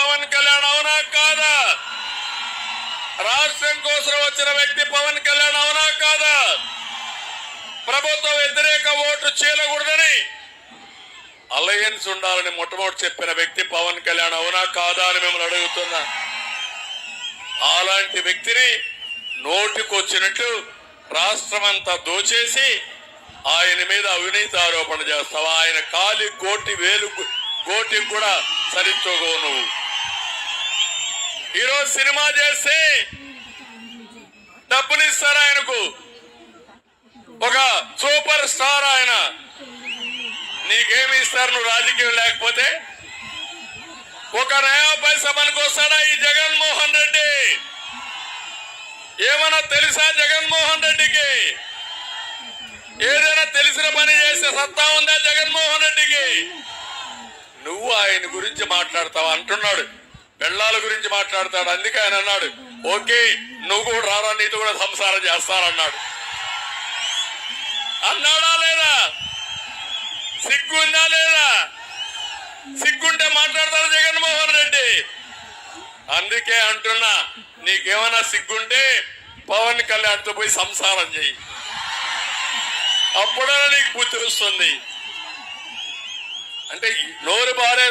పవన్ కళ్యాణ్ అవునా కాదా? రాష్ట్రం కోసం వచ్చిన వ్యక్తి పవన్ కళ్యాణ్ అవునా కాదా? ప్రభుత్వ వ్యతిరేక ఓటు చీలకూడదని అలయన్స్ ఉండాలని మొట్టమొదటి చెప్పిన వ్యక్తి పవన్ కళ్యాణ్ అవునా కాదా అని మిమ్మల్ని అడుగుతున్నా. అలాంటి వ్యక్తిని నోటికొచ్చినట్లు రాష్ట్రమంతా దోచేసి ఆయన మీద అవినీతి ఆరోపణ చేస్తావా? ఆయన కాలి కోటి వేలు కోటికి కూడా సరితోగో నువ్వు. ఈరోజు సినిమా చేస్తే డబ్బునిస్తారు ఆయనకు, ఒక సూపర్ స్టార్ ఆయన. నీకేమి ఇస్తారు నువ్వు రాజకీయం లేకపోతే? ఒక నయా పైసా పనికొస్తాడా ఈ జగన్మోహన్ రెడ్డి? ఏమన్నా తెలుసా జగన్మోహన్ రెడ్డికి? ఏదైనా తెలిసిన పని చేసే సత్తా ఉందా జగన్మోహన్ రెడ్డికి? నువ్వు ఆయన గురించి మాట్లాడతావు అంటున్నాడు, పెళ్ళాల గురించి మాట్లాడతాడు. అందుకే ఆయన అన్నాడు, ఓకే నువ్వు కూడా రారా, నీతో కూడా సంసారం చేస్తానన్నాడు. అన్నాడా లేదా? సిగ్గుందా లేదా? సిగ్గుంటే మాట్లాడతాడు జగన్మోహన్ రెడ్డి. అందుకే అంటున్నా, నీకేమైనా సిగ్గుంటే పవన్ కళ్యాణ్తో పోయి సంసారం చెయ్యి, అప్పుడైనా నీకు బుద్ధి వస్తుంది. అంటే నోరు బారే